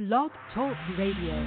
Blog Talk Radio.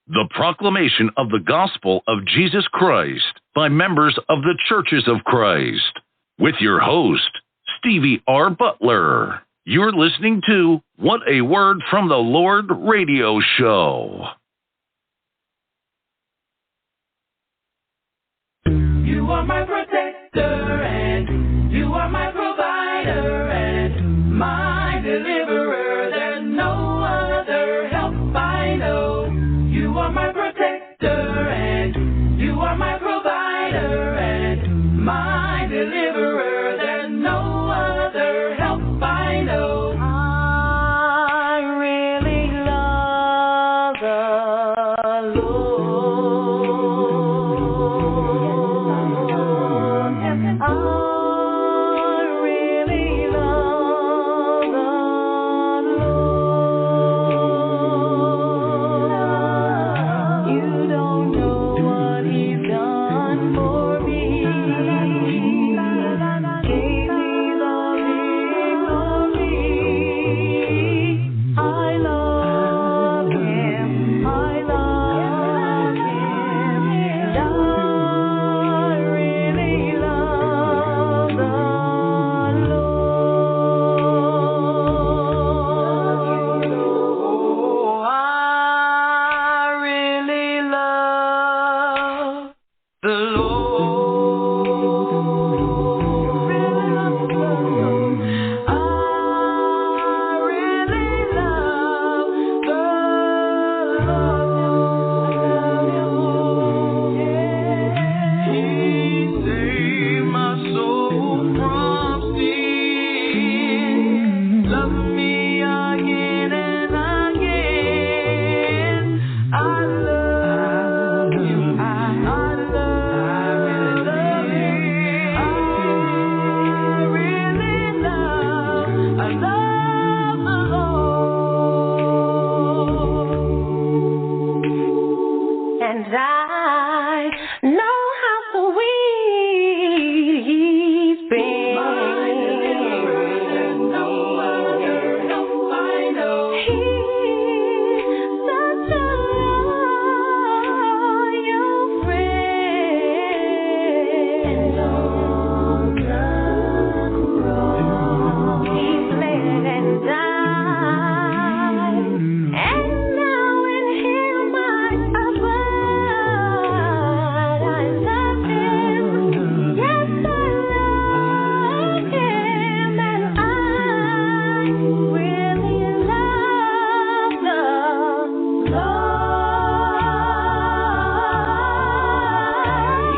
The Proclamation of the Gospel of Jesus Christ by members of the Churches of Christ. With your host, Stevie R. Butler. You're listening to What a Word from the Lord radio show. You are my protector, and you are my provider, and my deliverer. There's no other help I know. You are my protector, and you are my provider, and my deliverer. There's no other help I know. I really love the Lord. I really love the Lord. You don't know what He's done for me. Gave me the victory. I love Him. I love Him. And I really love the Lord. Oh, I really love the Lord. I really love the Lord. He saved my soul from sin. Loved me again and again. I love Him. I love Him. I really love the Lord. And I know how sweet He's been. My deliverer, no other help I know. He's such a loyal friend. On the cross, He bled and died, and now in Him I abide. I love Him, yes I love Him, and I really love the Lord.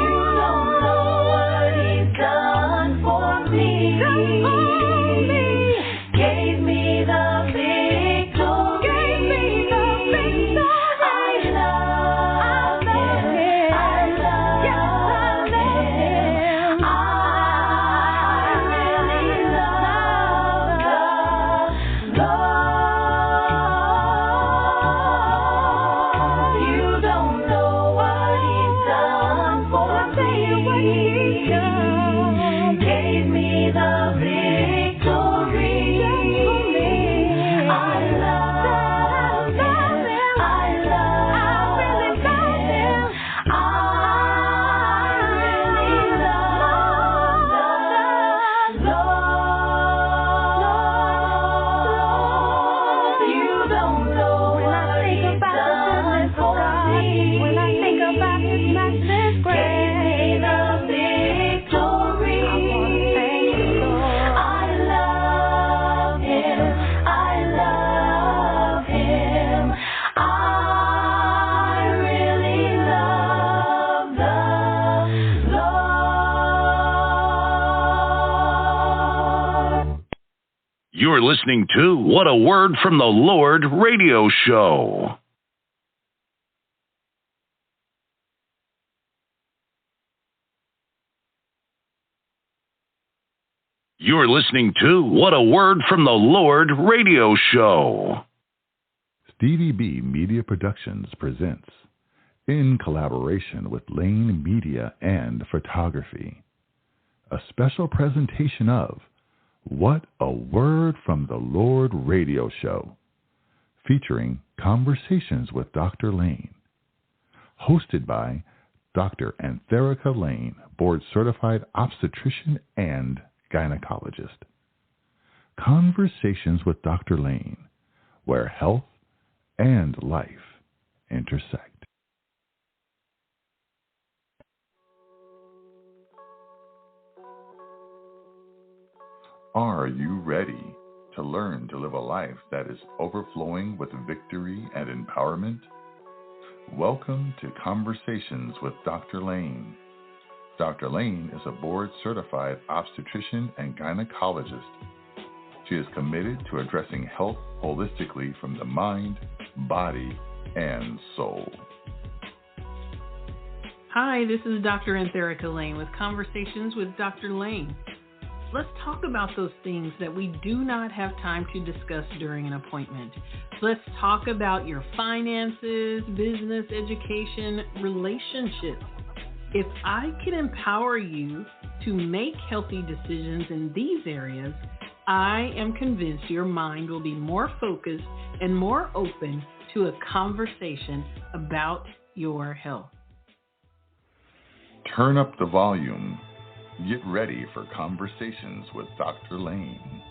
You don't know what He's done for me. Gave me the victory. I love Him. I love Him. I really love the Lord. You don't know what He's done for me. Gave me the victory. I love Him. I love Him. I really love the Lord. You don't know what He's done for me. When I think about His matchless grace, gave me the victory. I love Him. I love Him. I really love the Lord. You're listening to What a Word from the Lord radio show. You're listening to What a Word from the Lord radio show. Stevie B Media Productions presents, in collaboration with Lane Media and Photography, a special presentation of What a Word from the Lord radio show, featuring Conversations with Dr. Lane, hosted by Dr. Anthereca Lane, board-certified obstetrician and gynecologist. Conversations with Dr. Lane, where health and life intersect. Are you ready to learn to live a life that is overflowing with victory and empowerment? Welcome to Conversations with Dr. Lane. Dr. Lane is a board-certified obstetrician and gynecologist. She is committed to addressing health holistically from the mind, body, and soul. Hi, this is Dr. Anthereca Lane with Conversations with Dr. Lane. Let's talk about those things that we do not have time to discuss during an appointment. Let's talk about your finances, business, education, relationships. If I can empower you to make healthy decisions in these areas, I am convinced your mind will be more focused and more open to a conversation about your health. Turn up the volume. Get ready for Conversations with Dr. Lane.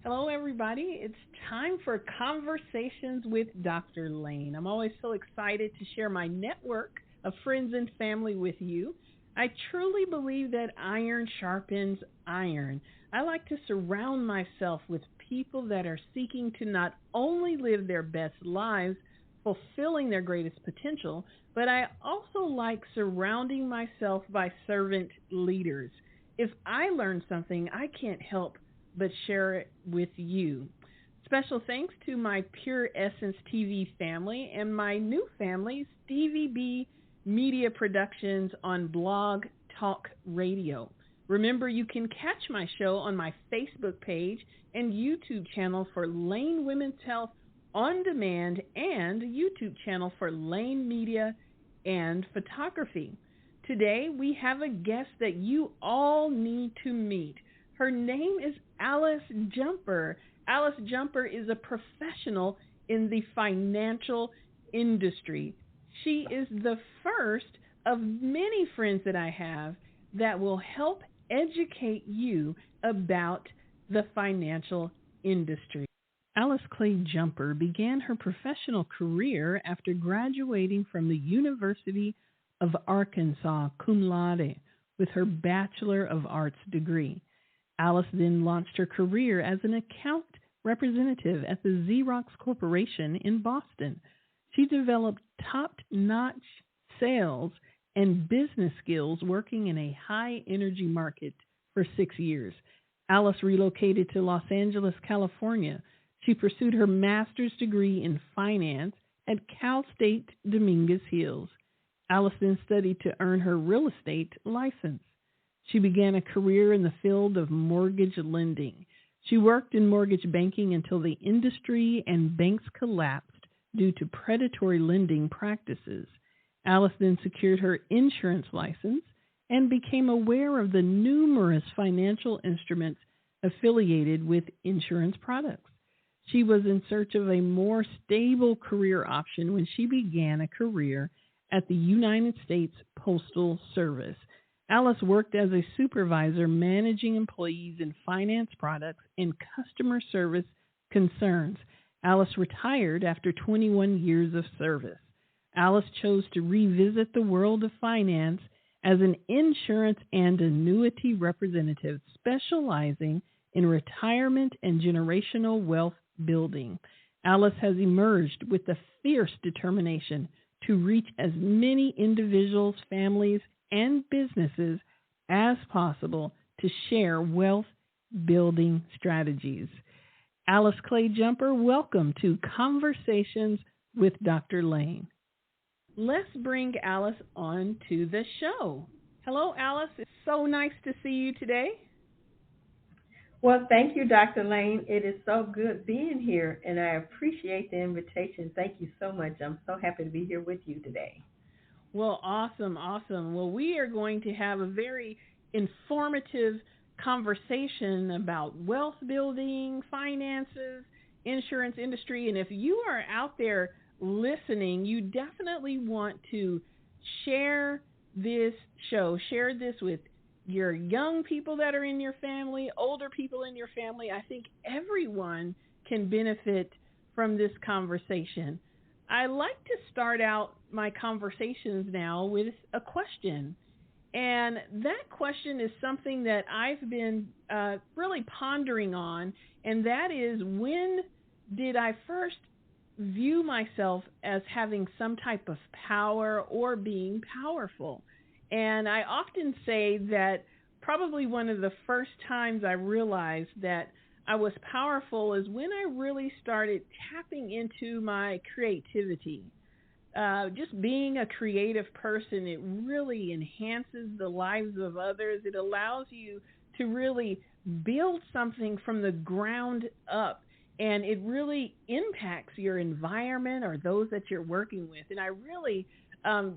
Hello, everybody. It's time for Conversations with Dr. Lane. I'm always so excited to share my network of friends and family with you. I truly believe that iron sharpens iron. I like to surround myself with people that are seeking to not only live their best lives, fulfilling their greatest potential, but I also like surrounding myself by servant leaders. If I learn something, I can't help but share it with you. Special thanks to my Pure Essence TV family and my new family, Stevie B Media Productions on Blog Talk Radio. Remember, you can catch my show on my Facebook page and YouTube channel for Lane Women's Health On Demand and YouTube channel for Lane Media and Photography. Today, we have a guest that you all need to meet. Her name is Alice Jumper. Alice Jumper is a professional in the financial industry. She is the first of many friends that I have that will help educate you about the financial industry. Alice Clay Jumper began her professional career after graduating from the University of Arkansas cum laude with her Bachelor of Arts degree. Alice then launched her career as an account representative at the Xerox Corporation in Boston. She developed top-notch sales and business skills working in a high-energy market for 6 years. Alice relocated to Los Angeles, California. She pursued her master's degree in finance at Cal State Dominguez Hills. Alice then studied to earn her real estate license. She began a career in the field of mortgage lending. She worked in mortgage banking until the industry and banks collapsed due to predatory lending practices. Alice then secured her insurance license and became aware of the numerous financial instruments affiliated with insurance products. She was in search of a more stable career option when she began a career at the United States Postal Service. Alice worked as a supervisor managing employees in finance products and customer service concerns. Alice retired after 21 years of service. Alice chose to revisit the world of finance as an insurance and annuity representative specializing in retirement and generational wealth building. Alice has emerged with a fierce determination to reach as many individuals, families, and businesses as possible to share wealth building strategies. Alice Clay Jumper, welcome to Conversations with Dr. Lane. Let's bring Alice on to the show. Hello, Alice. It's so nice to see you today. Well, thank you, Dr. Lane. It is so good being here, and I appreciate the invitation. Thank you so much. I'm so happy to be here with you today. Well, awesome, awesome. Well, we are going to have a very informative conversation about wealth building, finances, insurance industry. And if you are out there listening, you definitely want to share this show, share this with your young people that are in your family, older people in your family. I think everyone can benefit from this conversation. I like to start out my conversations now with a question. And that question is something that I've been really pondering on, and that is, when did I first view myself as having some type of power or being powerful? And I often say that probably one of the first times I realized that I was powerful is when I really started tapping into my creativity. Just being a creative person, it really enhances the lives of others. It allows you to really build something from the ground up, and it really impacts your environment or those that you're working with. And I really,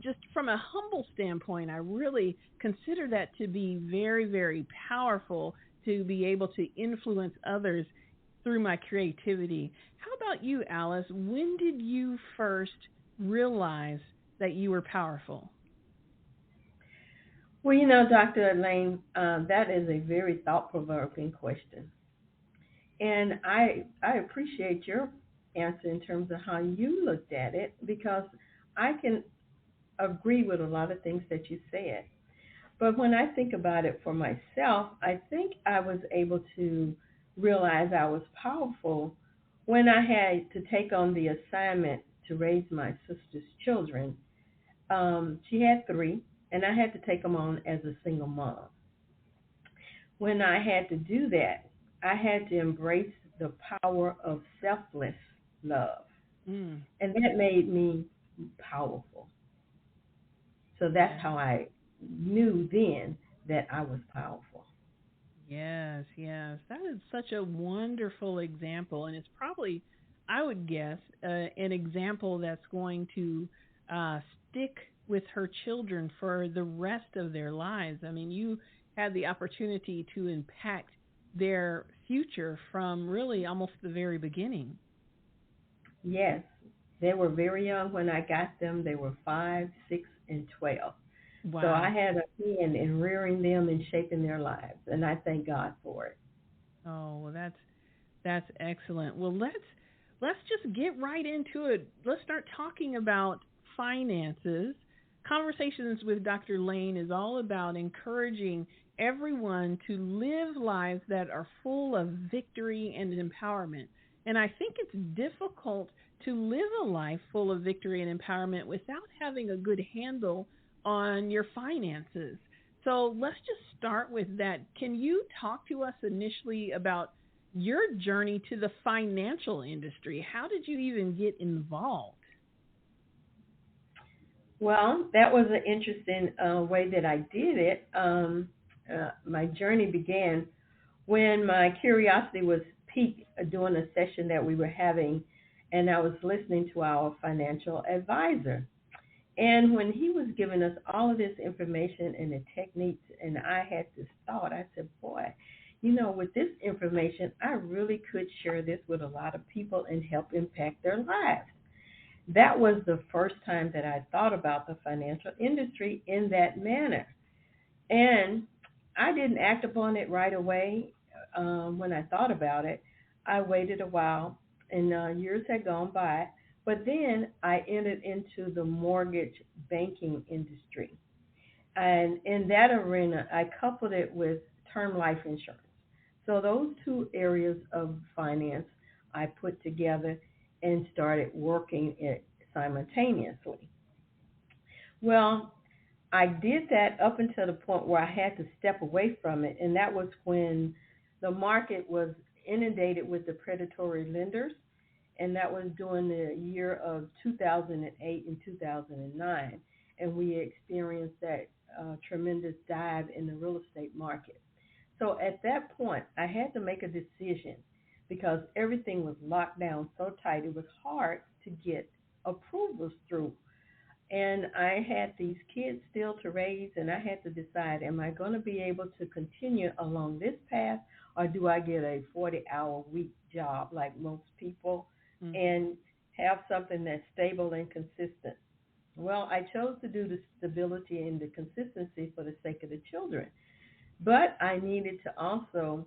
just from a humble standpoint, I really consider that to be very, very powerful, to be able to influence others through my creativity. How about you, Alice? When did you first realize that you were powerful? Well, Dr. Lane, that is a very thought-provoking question. And I appreciate your answer in terms of how you looked at it, because I can agree with a lot of things that you said. But when I think about it for myself, I think I was able to realize I was powerful when I had to take on the assignment to raise my sister's children. She had 3, and I had to take them on as a single mom. When I had to do that, I had to embrace the power of selfless love. And that made me powerful. So that's how I knew then that I was powerful. Yes, yes. That is such a wonderful example. And it's probably, I would guess, an example that's going to stick with her children for the rest of their lives. I mean, you had the opportunity to impact their future from really almost the very beginning. Yes. They were very young when I got them. They were 5, 6, and 12. Wow. So I had a hand in rearing them and shaping their lives, and I thank God for it. Oh, well, that's excellent. Well, let's just get right into it. Let's start talking about finances. Conversations with Dr. Lane is all about encouraging everyone to live lives that are full of victory and empowerment. And I think it's difficult to live a life full of victory and empowerment without having a good handle on your finances. So let's just start with that. Can you talk to us initially about your journey to the financial industry? How did you even get involved? Well, that was an interesting way that I did it. My journey began when my curiosity was piqued during a session that we were having, and I was listening to our financial advisor. And when he was giving us all of this information and the techniques, and I had this thought, I said, boy, with this information, I really could share this with a lot of people and help impact their lives. That was the first time that I thought about the financial industry in that manner. And I didn't act upon it right away. When I thought about it, I waited a while, and years had gone by. But then I entered into the mortgage banking industry. And in that arena, I coupled it with term life insurance. So those 2 areas of finance I put together and started working it simultaneously. Well, I did that up until the point where I had to step away from it, and that was when the market was inundated with the predatory lenders, and that was during the year of 2008 and 2009, and we experienced that tremendous dive in the real estate market. So at that point, I had to make a decision because everything was locked down so tight. It was hard to get approvals through. And I had these kids still to raise, and I had to decide, am I going to be able to continue along this path, or do I get a 40-hour week job like most people and have something that's stable and consistent? Well, I chose to do the stability and the consistency for the sake of the children. But I needed to also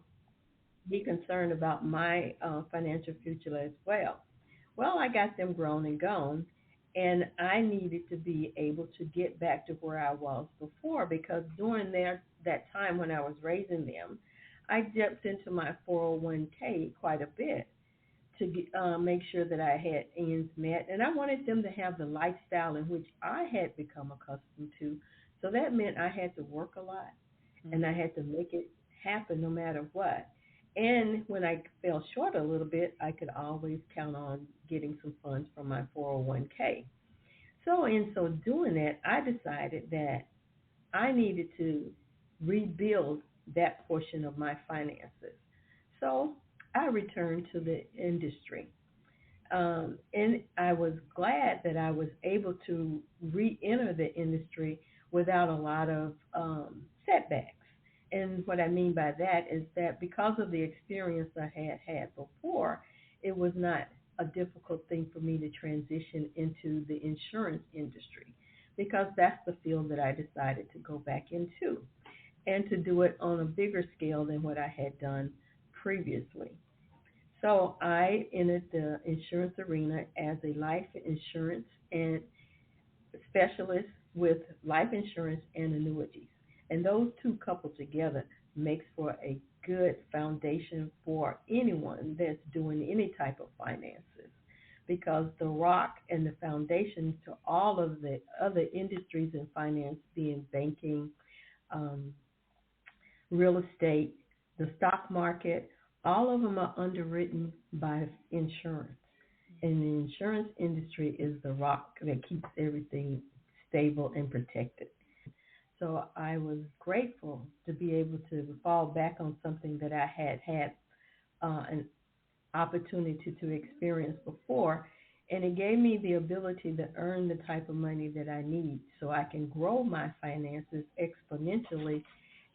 be concerned about my financial future as well. Well, I got them grown and gone, and I needed to be able to get back to where I was before, because during that time when I was raising them, I dipped into my 401k quite a bit to make sure that I had ends met. And I wanted them to have the lifestyle in which I had become accustomed to. So that meant I had to work a lot, and I had to make it happen no matter what. And when I fell short a little bit, I could always count on getting some funds from my 401k. So in so doing that, I decided that I needed to rebuild that portion of my finances. So I returned to the industry. And I was glad that I was able to re-enter the industry without a lot of setbacks. And what I mean by that is that because of the experience I had had before, it was not a difficult thing for me to transition into the insurance industry, because that's the field that I decided to go back into, and to do it on a bigger scale than what I had done previously. So I entered the insurance arena as a life insurance and specialist with life insurance and annuities. And those two coupled together makes for a good foundation for anyone that's doing any type of finances, because the rock and the foundation to all of the other industries in finance, being banking, real estate, the stock market, all of them are underwritten by insurance. And the insurance industry is the rock that keeps everything stable and protected. So I was grateful to be able to fall back on something that I had an opportunity to experience before, and it gave me the ability to earn the type of money that I need so I can grow my finances exponentially,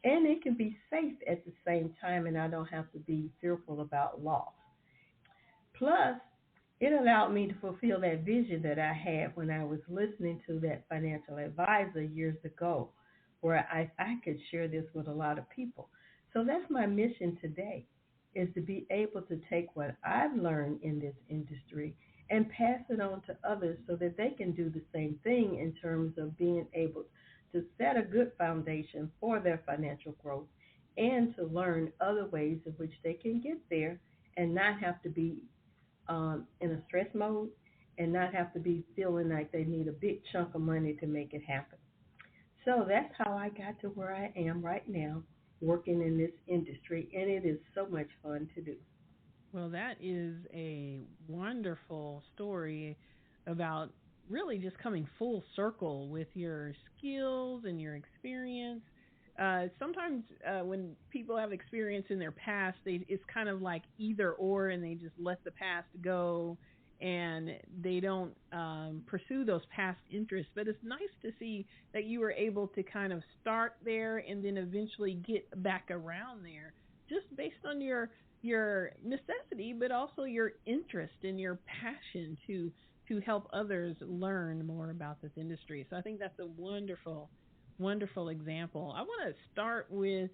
and it can be safe at the same time, and I don't have to be fearful about loss. Plus, it allowed me to fulfill that vision that I had when I was listening to that financial advisor years ago, where I could share this with a lot of people. So that's my mission today, is to be able to take what I've learned in this industry and pass it on to others so that they can do the same thing in terms of being able to set a good foundation for their financial growth, and to learn other ways in which they can get there and not have to be in a stress mode, and not have to be feeling like they need a big chunk of money to make it happen. So that's how I got to where I am right now, working in this industry, and it is so much fun to do. Well, that is a wonderful story about really just coming full circle with your skills and your experience. Sometimes when people have experience in their past, it's kind of like either or, and they just let the past go, and they don't pursue those past interests. But it's nice to see that you were able to kind of start there and then eventually get back around there, just based on your necessity, but also your interest and your passion to help others learn more about this industry. So I think that's a wonderful example. I want to start with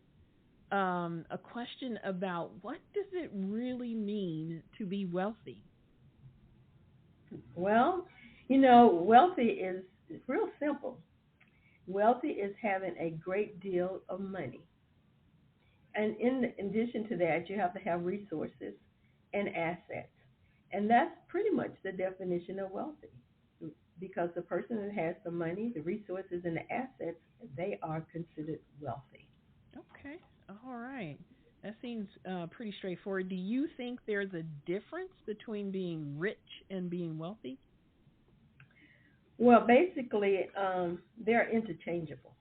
a question about, what does it really mean to be wealthy? Well, wealthy is real simple. Wealthy is having a great deal of money. And in addition to that, you have to have resources and assets. And that's pretty much the definition of wealthy. Because the person that has the money, the resources, and the assets, they are considered wealthy. Okay. All right. That seems pretty straightforward. Do you think there's a difference between being rich and being wealthy? Well, basically, they're interchangeable.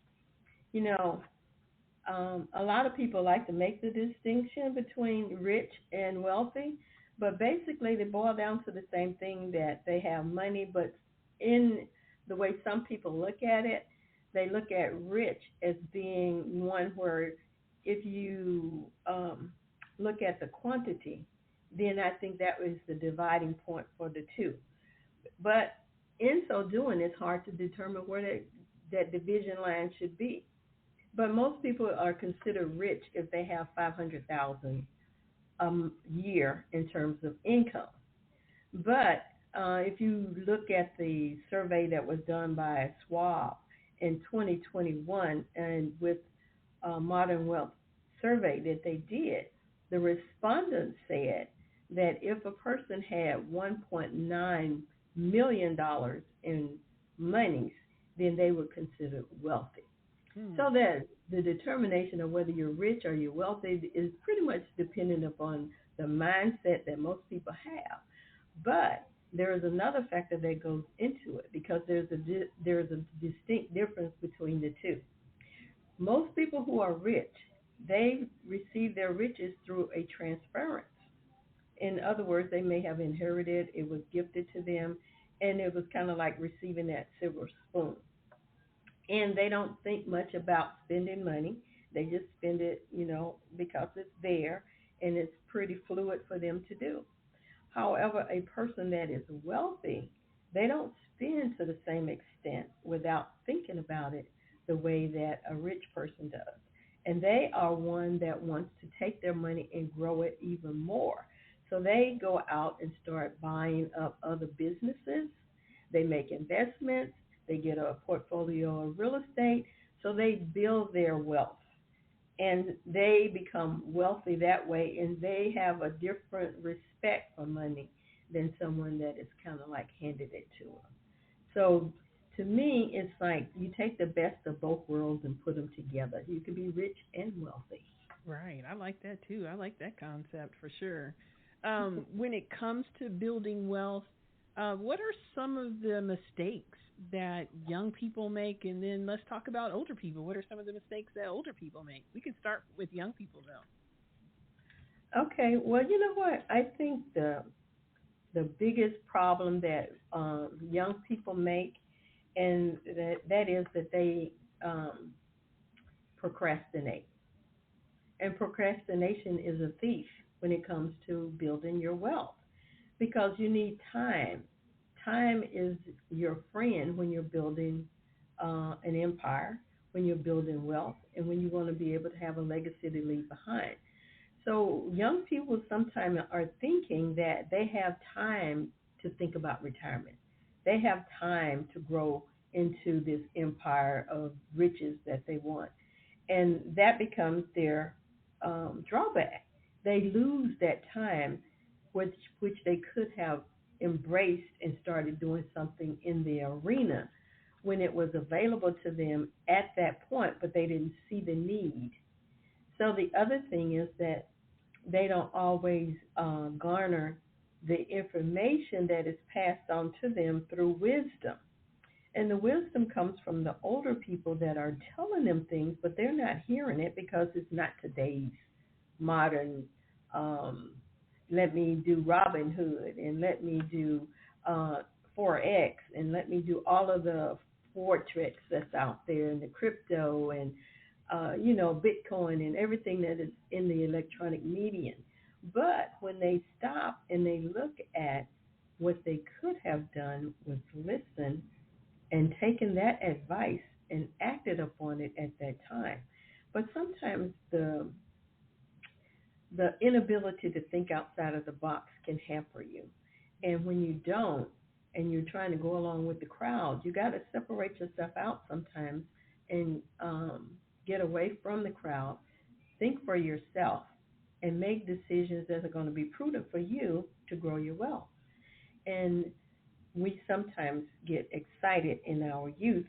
A lot of people like to make the distinction between rich and wealthy, but basically they boil down to the same thing, that they have money, but in the way some people look at it, they look at rich as being one where if you look at the quantity, then I think that was the dividing point for the two. But in so doing, it's hard to determine where that division line should be. But most people are considered rich if they have $500,000 a year in terms of income. But if you look at the survey that was done by Schwab in 2021, and with Modern Wealth survey that they did, the respondents said that if a person had $1.9 million in monies, then they were considered wealthy. So that the determination of whether you're rich or you're wealthy is pretty much dependent upon the mindset that most people have. But there is another factor that goes into it, because there's a distinct difference between the two. Most people who are rich, they receive their riches through a transference. In other words, they may have inherited, it was gifted to them, and it was kind of like receiving that silver spoon. And they don't think much about spending money. They just spend it, because it's there, and it's pretty fluid for them to do. However, a person that is wealthy, they don't spend to the same extent without thinking about it the way that a rich person does. And they are one that wants to take their money and grow it even more. So they go out and start buying up other businesses. They make investments. They get a portfolio of real estate. So they build their wealth. And they become wealthy that way, and they have a different respect for money than someone that is kind of like handed it to them. So to me, it's like you take the best of both worlds and put them together. You can be rich and wealthy. Right. I like that too. I like that concept for sure. When it comes to building wealth, what are some of the mistakes that young people make? And then let's talk about older people. What are some of the mistakes that older people make? We can start with young people, though. Okay. Well, you know what? I think the biggest problem that young people make, and that is that they procrastinate. And procrastination is a thief when it comes to building your wealth, because you need time. Time is your friend when you're building an empire, when you're building wealth, and when you want to be able to have a legacy to leave behind. So young people sometimes are thinking that they have time to think about retirement. They have time to grow into this empire of riches that they want. And that becomes their drawback. They lose that time which they could have embraced and started doing something in the arena when it was available to them at that point, but they didn't see the need. So the other thing is that they don't always garner the information that is passed on to them through wisdom. And the wisdom comes from the older people that are telling them things, but they're not hearing it because it's not today's modern, let me do Robin Hood, and let me do Forex, and let me do all of the Forex that's out there, and the crypto, and Bitcoin, and everything that is in the electronic medium. But when they stop and they look at what they could have done was listen and taken that advice and acted upon it at that time. But sometimes the inability to think outside of the box can hamper you. And when you don't, and you're trying to go along with the crowd, you got to separate yourself out sometimes and get away from the crowd, think for yourself, and make decisions that are going to be prudent for you to grow your wealth. And we sometimes get excited in our youth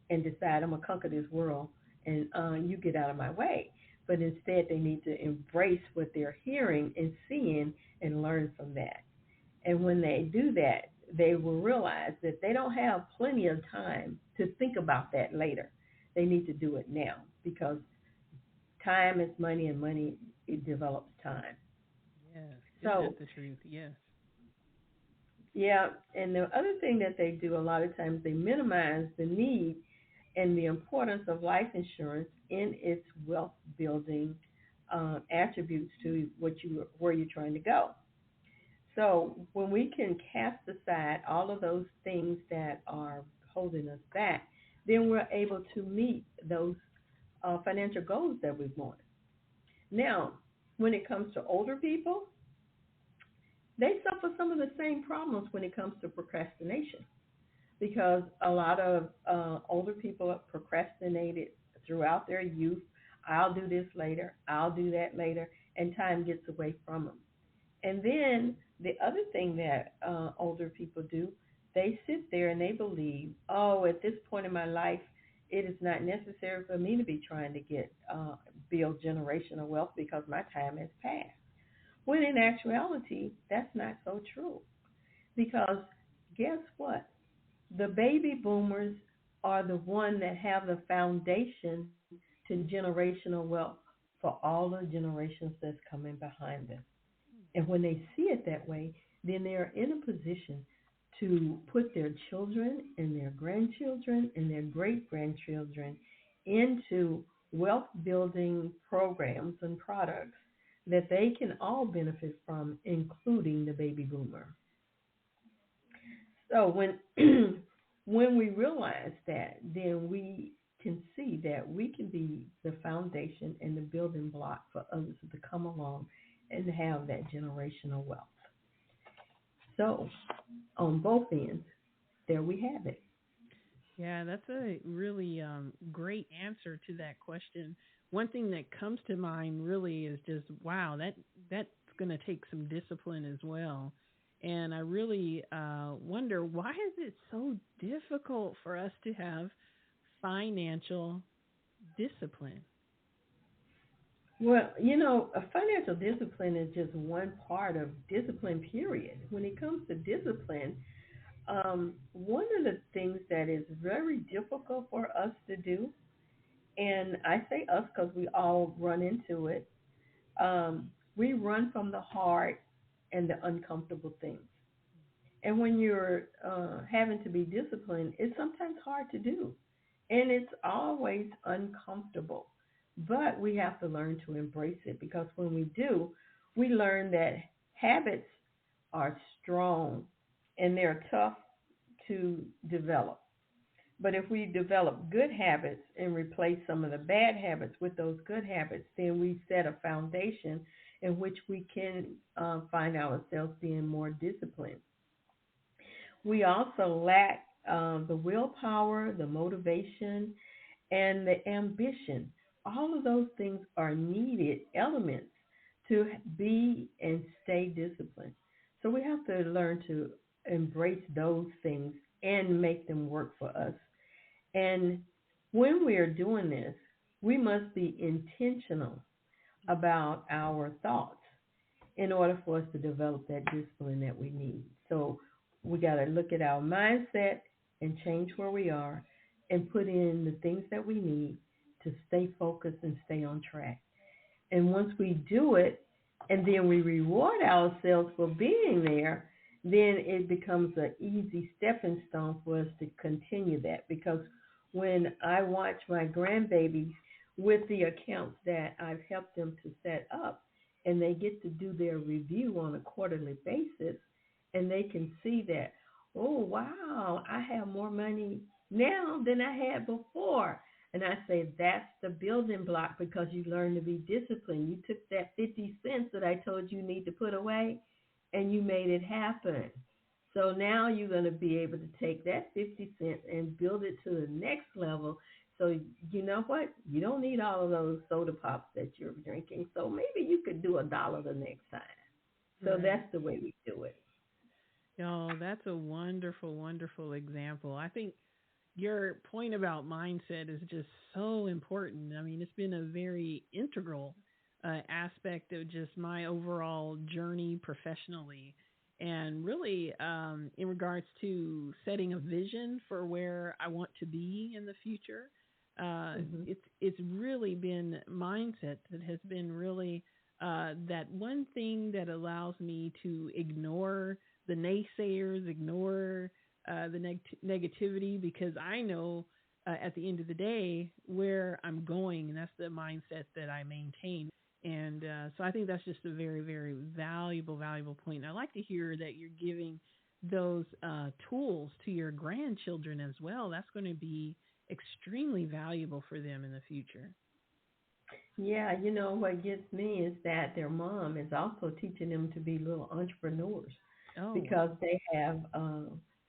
and decide, I'm going to conquer this world, and you get out of my way. But instead, they need to embrace what they're hearing and seeing and learn from that. And when they do that, they will realize that they don't have plenty of time to think about that later. They need to do it now, because time is money, and money, it develops time. Yes. Isn't So, that the truth? Yes. yeah, and the other thing that they do a lot of times, they minimize the need and the importance of life insurance in its wealth building attributes to where you're trying to go. So when we can cast aside all of those things that are holding us back, then we're able to meet those financial goals that we want. Now, when it comes to older people, they suffer some of the same problems when it comes to procrastination, because a lot of older people have procrastinated throughout their youth. I'll do this later, I'll do that later, and time gets away from them. And then the other thing that older people do, they sit there and they believe, oh, at this point in my life, it is not necessary for me to be trying to build generational wealth because my time has passed. When in actuality, that's not so true. Because guess what? The baby boomers are the one that have the foundation to generational wealth for all the generations that's coming behind them. And when they see it that way, then they are in a position to put their children and their grandchildren and their great-grandchildren into wealth-building programs and products that they can all benefit from, including the baby boomer. So when we realize that, then we can see that we can be the foundation and the building block for others to come along and have that generational wealth. So on both ends, there we have it. Yeah, that's a really great answer to that question. One thing that comes to mind really is just, wow, that's going to take some discipline as well. And I really wonder, why is it so difficult for us to have financial discipline? Well, a financial discipline is just one part of discipline, period. When it comes to discipline, one of the things that is very difficult for us to do, and I say us because we all run into it, we run from the hard and the uncomfortable things. And when you're having to be disciplined, it's sometimes hard to do. And it's always uncomfortable. But we have to learn to embrace it, because when we do, we learn that habits are strong and they're tough to develop. But if we develop good habits and replace some of the bad habits with those good habits, then we set a foundation in which we can find ourselves being more disciplined. We also lack the willpower, the motivation, and the ambition. All of those things are needed elements to be and stay disciplined. So we have to learn to embrace those things and make them work for us. And when we are doing this, we must be intentional about our thoughts in order for us to develop that discipline that we need. So we got to look at our mindset and change where we are and put in the things that we need to stay focused and stay on track. And once we do it, and then we reward ourselves for being there, then it becomes an easy stepping stone for us to continue that. Because when I watch my grandbabies with the accounts that I've helped them to set up, and they get to do their review on a quarterly basis, and they can see that, oh, wow, I have more money now than I had before. And I say that's the building block, because you learn to be disciplined. You took that 50 cents that I told you need to put away, and you made it happen. So now you're going to be able to take that 50 cents and build it to the next level. So you know what? You don't need all of those soda pops that you're drinking. So maybe you could do $1 the next time. So that's the way we do it. Oh, that's a wonderful, wonderful example. I think your point about mindset is just so important. I mean, it's been a very integral aspect of just my overall journey professionally, and really in regards to setting a vision for where I want to be in the future. it's really been mindset that has been really that one thing that allows me to ignore the naysayers, ignore the negativity, because I know at the end of the day where I'm going, and that's the mindset that I maintain. And so I think that's just a very, very valuable point. And I like to hear that you're giving those tools to your grandchildren as well. That's going to be extremely valuable for them in the future. Yeah, what gets me is that their mom is also teaching them to be little entrepreneurs because they have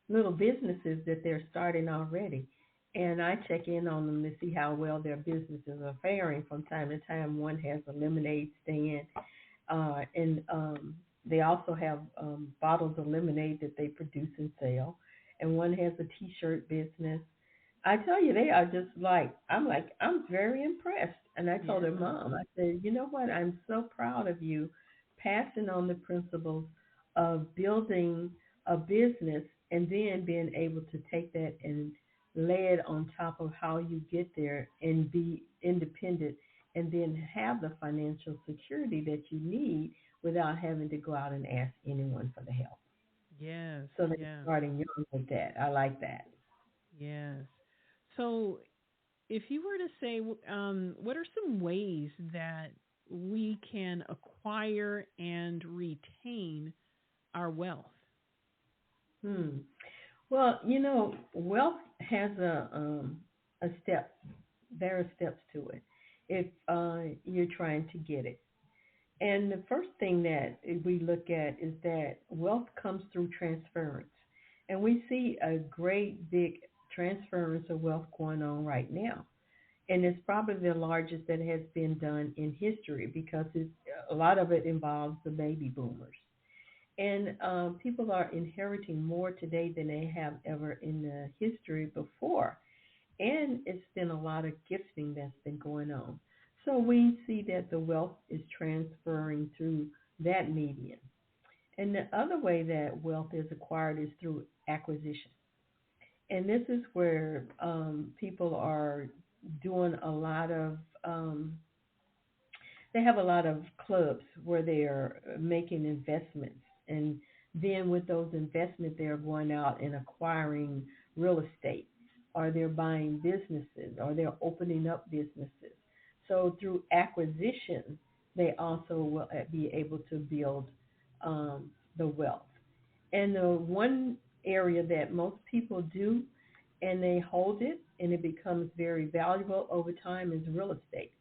little businesses that they're starting already. And I check in on them to see how well their businesses are faring from time to time. One has a lemonade stand, and they also have bottles of lemonade that they produce and sell. And one has a T-shirt business. I tell you, they are just I'm very impressed. And I told her mom, I said, you know what? I'm so proud of you passing on the principles of building a business and then being able to take that and lay it on top of how you get there and be independent and then have the financial security that you need without having to go out and ask anyone for the help. Yes. So they're starting young with that. I like that. Yes. So if you were to say, what are some ways that we can acquire and retain our wealth? Well, wealth has a step. There are steps to it if you're trying to get it. And the first thing that we look at is that wealth comes through transference. And we see a great big transference of wealth going on right now. And it's probably the largest that has been done in history because a lot of it involves the baby boomers. And people are inheriting more today than they have ever in the history before. And it's been a lot of gifting that's been going on. So we see that the wealth is transferring through that medium. And the other way that wealth is acquired is through acquisition. And this is where people are doing a lot of, they have a lot of clubs where they are making investments. And then with those investments, they're going out and acquiring real estate, or they're buying businesses, or they're opening up businesses. So through acquisition, they also will be able to build the wealth. And the one area that most people do, and they hold it, and it becomes very valuable over time, is real estate.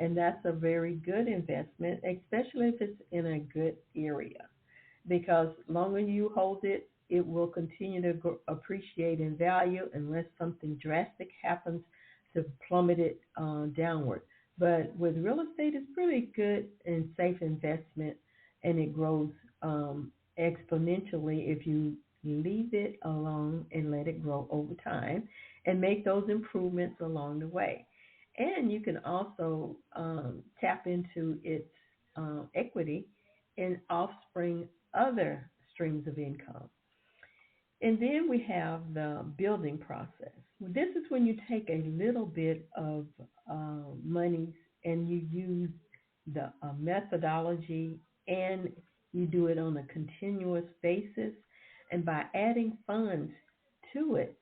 And that's a very good investment, especially if it's in a good area. Because longer you hold it, it will continue to appreciate in value unless something drastic happens to plummet it downward. But with real estate, it's pretty good and safe investment, and it grows exponentially if you leave it alone and let it grow over time and make those improvements along the way. And you can also tap into its equity and offspring other streams of income. And then we have the building process. This is when you take a little bit of money and you use the methodology, and you do it on a continuous basis. And by adding funds to it,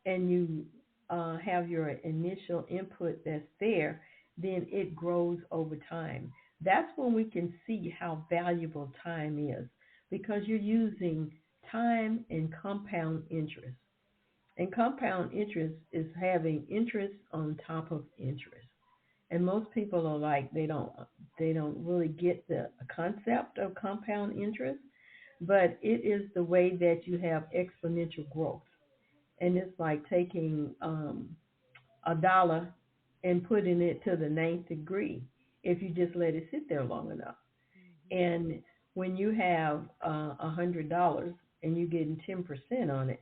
and you have your initial input that's there, then it grows over time. That's when we can see how valuable time is, because you're using time and compound interest. And compound interest is having interest on top of interest. And most people are like, they don't really get the concept of compound interest, but it is the way that you have exponential growth. And it's like taking $1 and putting it to the 9th degree if you just let it sit there long enough. And when you have $100 and you're getting 10% on it,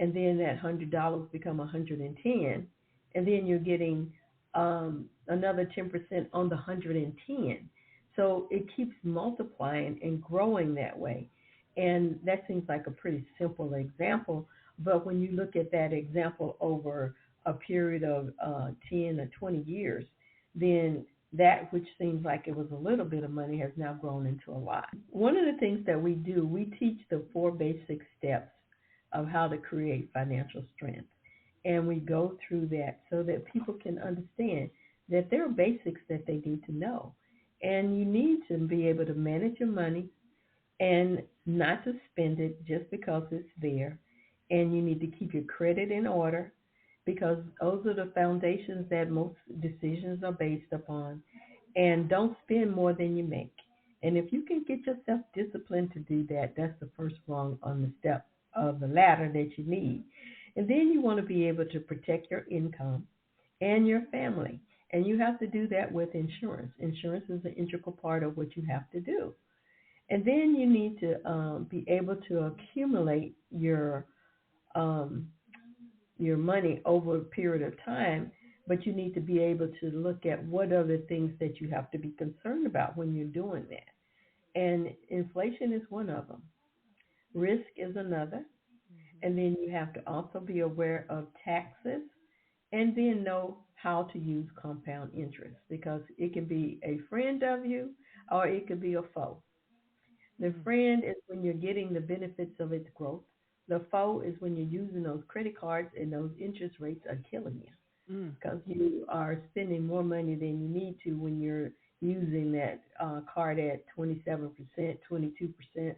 and then that $100 become 110, and then you're getting another 10% on the 110. So it keeps multiplying and growing that way. And that seems like a pretty simple example, but when you look at that example over a period of 10 or 20 years, then that which seems like it was a little bit of money has now grown into a lot. One of the things that we do, we teach the 4 basic steps of how to create financial strength. And we go through that so that people can understand that there are basics that they need to know. And you need to be able to manage your money and not to spend it just because it's there. And you need to keep your credit in order, because those are the foundations that most decisions are based upon. And don't spend more than you make. And if you can get yourself disciplined to do that, that's the first rung on the step of the ladder that you need. And then you want to be able to protect your income and your family. And you have to do that with insurance. Insurance is an integral part of what you have to do. And then you need to be able to accumulate your money over a period of time, but you need to be able to look at what are the things that you have to be concerned about when you're doing that. And inflation is one of them. Risk is another. And then you have to also be aware of taxes, and then know how to use compound interest, because it can be a friend of you or it could be a foe. The friend is when you're getting the benefits of its growth. The foe is when you're using those credit cards and those interest rates are killing you, because you are spending more money than you need to when you're using that card at 27%, 22%.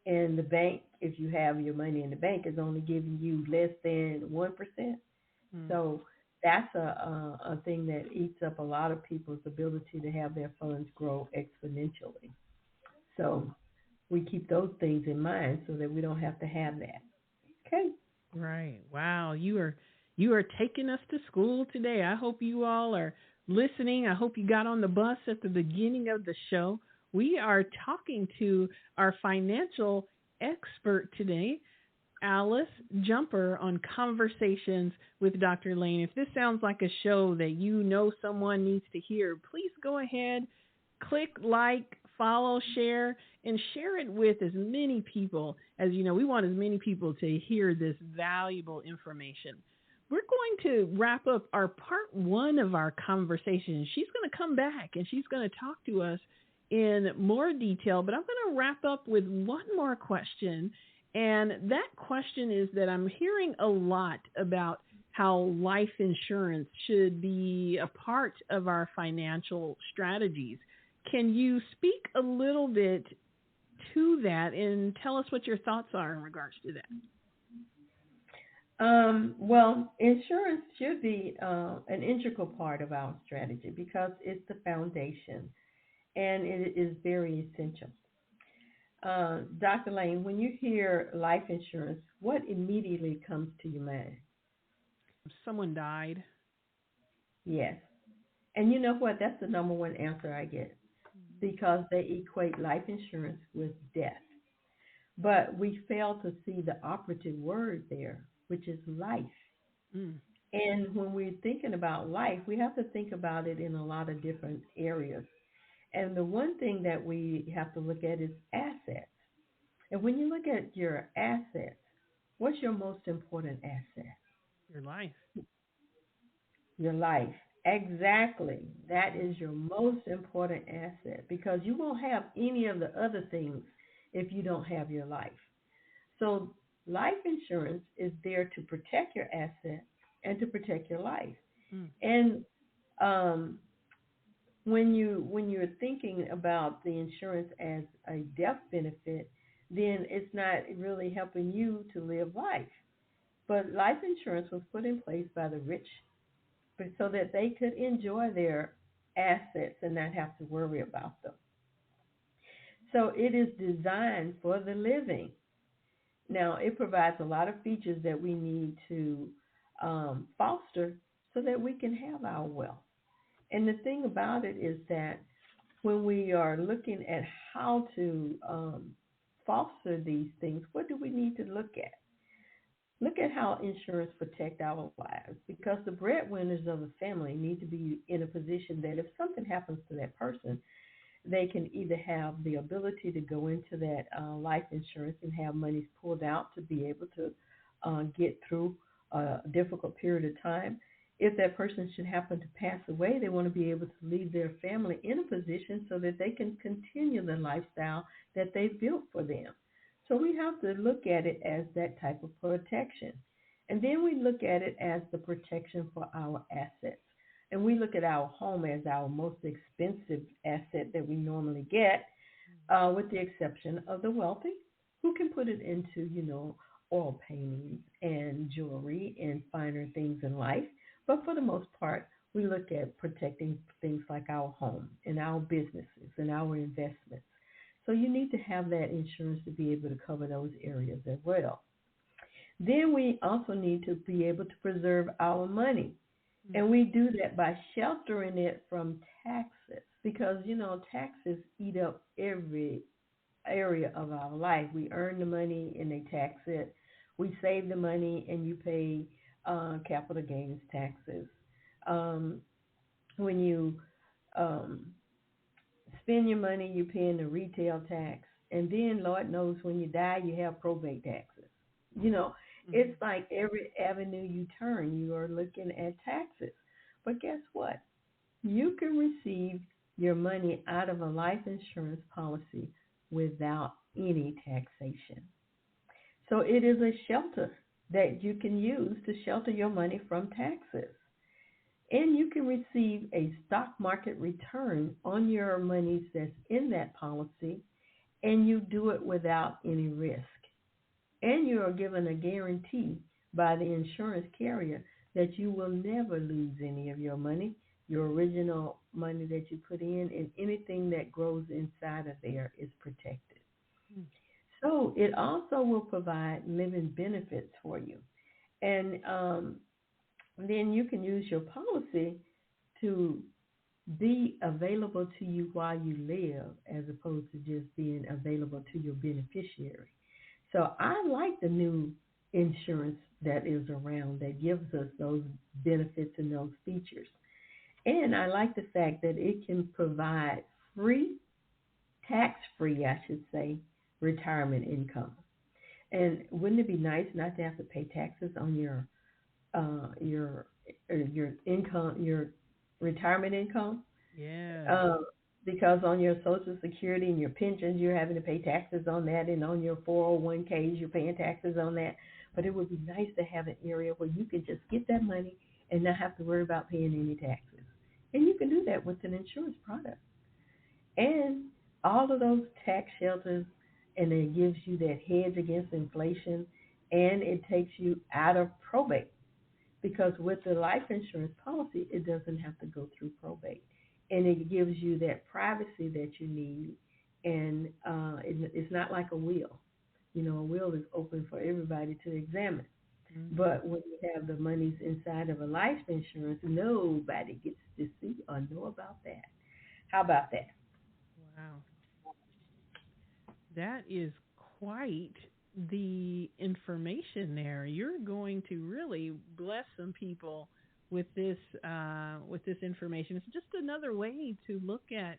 And the bank, if you have your money in the bank, is only giving you less than 1%. So that's a thing that eats up a lot of people's ability to have their funds grow exponentially. So we keep those things in mind so that we don't have to have that. Okay. Right. Wow. You are taking us to school today. I hope you all are listening. I hope you got on the bus at the beginning of the show. We are talking to our financial expert today, Alice Jumper, on Conversations with Dr. Lane. If this sounds like a show that you know someone needs to hear, please go ahead, click like, follow, share, and share it with as many people as you know. We want as many people to hear this valuable information. We're going to wrap up our part 1 of our conversation. She's going to come back and she's going to talk to us in more detail, but I'm going to wrap up with one more question. And that question is that I'm hearing a lot about how life insurance should be a part of our financial strategies. Can you speak a little bit to that and tell us what your thoughts are in regards to that? Well, insurance should be an integral part of our strategy because it's the foundation and it is very essential. Dr. Lane, when you hear life insurance, what immediately comes to your mind? Someone died. Yes. And you know what? That's the number one answer I get, because they equate life insurance with death. But we fail to see the operative word there, which is life. And when we're thinking about life, we have to think about it in a lot of different areas. And the one thing that we have to look at is assets. And when you look at your assets, what's your most important asset? Your life. Your life. Exactly. That is your most important asset, because you won't have any of the other things if you don't have your life. So life insurance is there to protect your asset and to protect your life. And when you're thinking about the insurance as a death benefit, then it's not really helping you to live life. But life insurance was put in place by the rich so that they could enjoy their assets and not have to worry about them. So it is designed for the living. Now, it provides a lot of features that we need to foster so that we can have our wealth. And the thing about it is that when we are looking at how to foster these things, what do we need to look at? Look at how insurance protects our lives, because the breadwinners of the family need to be in a position that if something happens to that person, they can either have the ability to go into that life insurance and have monies pulled out to be able to get through a difficult period of time, if that person should happen to pass away, they want to be able to leave their family in a position so that they can continue the lifestyle that they've built for them. So we have to look at it as that type of protection. And then we look at it as the protection for our assets. And we look at our home as our most expensive asset that we normally get, with the exception of the wealthy, who can put it into, oil paintings and jewelry and finer things in life. But for the most part, we look at protecting things like our home and our businesses and our investments. So you need to have that insurance to be able to cover those areas as well. Then we also need to be able to preserve our money. And we do that by sheltering it from taxes because, taxes eat up every area of our life. We earn the money and they tax it. We save the money and you pay capital gains taxes. When you spend your money, you're paying the retail tax. And then, Lord knows, when you die, you have probate taxes. It's like every avenue you turn, you are looking at taxes. But guess what? You can receive your money out of a life insurance policy without any taxation. So it is a shelter that you can use to shelter your money from taxes. And you can receive a stock market return on your monies that's in that policy, and you do it without any risk. And you are given a guarantee by the insurance carrier that you will never lose any of your money, your original money that you put in, and anything that grows inside of there is protected. So it also will provide living benefits for you. And then you can use your policy to be available to you while you live as opposed to just being available to your beneficiary. So I like the new insurance that is around that gives us those benefits and those features. And I like the fact that it can provide free, tax-free, I should say, retirement income. And wouldn't it be nice not to have to pay taxes on your income, your retirement income? Yeah. Because on your Social Security and your pensions, you're having to pay taxes on that, and on your 401ks, you're paying taxes on that. But it would be nice to have an area where you can just get that money and not have to worry about paying any taxes. And you can do that with an insurance product. And all of those tax shelters, and it gives you that hedge against inflation, and it takes you out of probate. Because with the life insurance policy, it doesn't have to go through probate. And it gives you that privacy that you need. And it's not like a will. A will is open for everybody to examine. Mm-hmm. But when you have the monies inside of a life insurance, nobody gets to see or know about that. How about that? Wow. That is quite the information there. You're going to really bless some people with this information. It's just another way to look at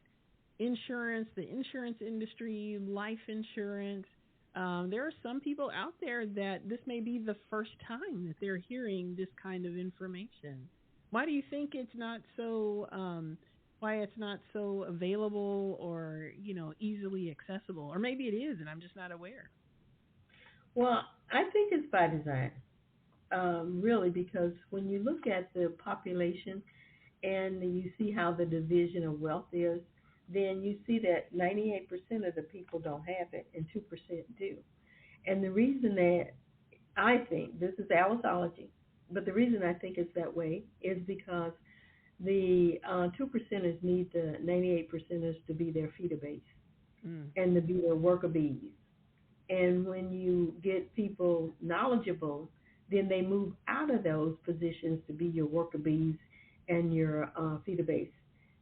insurance, the insurance industry, life insurance. There are some people out there that this may be the first time that they're hearing this kind of information. Why do you think it's not so? Why it's not so available or easily accessible? Or maybe it is, and I'm just not aware. Well, I think it's by design. Really, because when you look at the population and you see how the division of wealth is, then you see that 98% of the people don't have it and 2% do. And the reason that I think, this is allothology, but the reason I think it's that way is because the 2%ers need the 98%ers to be their feeder base and to be their worker bees. And when you get people knowledgeable, then they move out of those positions to be your worker bees and your feeder base.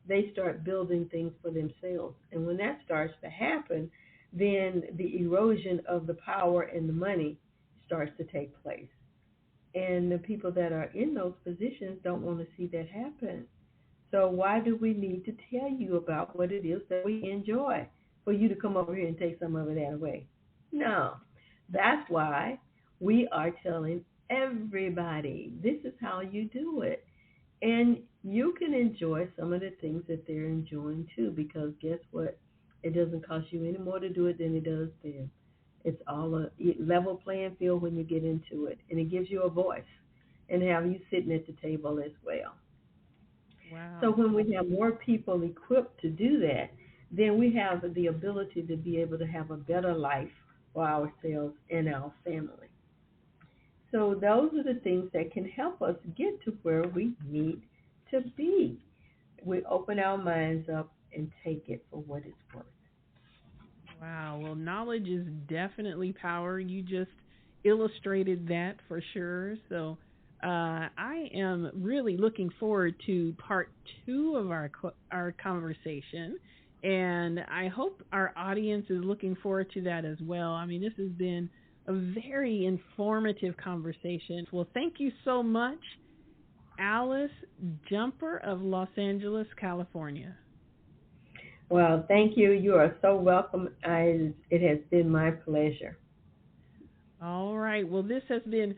They start building things for themselves. And when that starts to happen, then the erosion of the power and the money starts to take place. And the people that are in those positions don't want to see that happen. So why do we need to tell you about what it is that we enjoy for you to come over here and take some of that away? No. That's why we are telling everybody. This is how you do it. And you can enjoy some of the things that they're enjoying too, because guess what? It doesn't cost you any more to do it than it does them. It's all a level playing field when you get into it, and it gives you a voice and have you sitting at the table as well. Wow. So when we have more people equipped to do that, then we have the ability to be able to have a better life for ourselves and our family. So those are the things that can help us get to where we need to be. We open our minds up and take it for what it's worth. Wow. Well, knowledge is definitely power. You just illustrated that for sure. So I am really looking forward to part 2 of our conversation, and I hope our audience is looking forward to that as well. I mean, this has been a very informative conversation. Well, thank you so much, Alice Jumper of Los Angeles, California. Well, thank you. You are so welcome. It has been my pleasure. All right. Well, this has been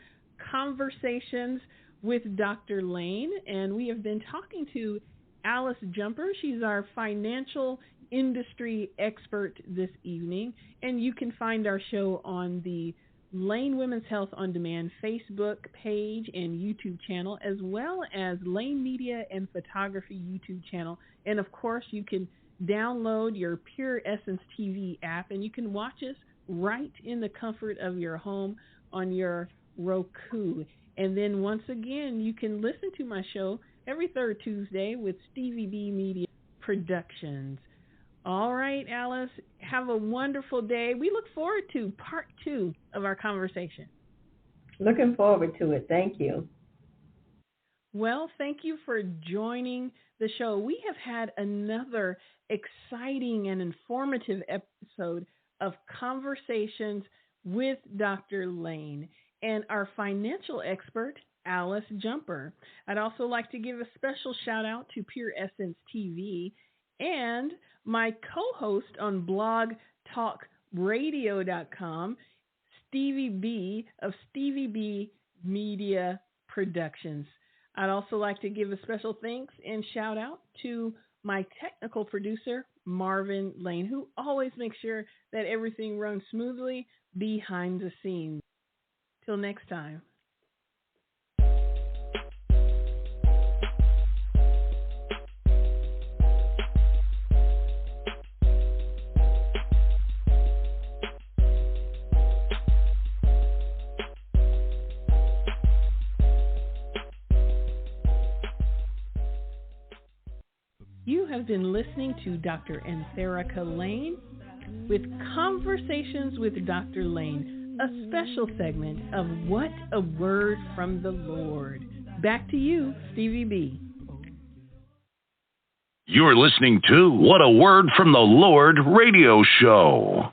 Conversations with Dr. Lane, and we have been talking to Alice Jumper. She's our financial industry expert this evening, and you can find our show on the Lane Women's Health on Demand Facebook page and YouTube channel, as well as Lane Media and Photography YouTube channel. And of course, you can download your Pure Essence TV app, and you can watch us right in the comfort of your home on your Roku. And then once again, you can listen to my show every third Tuesday with Stevie B Media Productions. All right, Alice, have a wonderful day. We look forward to part 2 of our conversation. Looking forward to it. Thank you. Well, thank you for joining the show. We have had another exciting and informative episode of Conversations with Dr. Lane and our financial expert, Alice Jumper. I'd also like to give a special shout out to Pure Essence TV and my co-host on blogtalkradio.com, Stevie B of Stevie B Media Productions. I'd also like to give a special thanks and shout out to my technical producer, Marvin Lane, who always makes sure that everything runs smoothly behind the scenes. Till next time. You have been listening to Dr. Anthereca Lane with Conversations with Dr. Lane, a special segment of What a Word from the Lord. Back to you, Stevie B. You're listening to What a Word from the Lord radio show.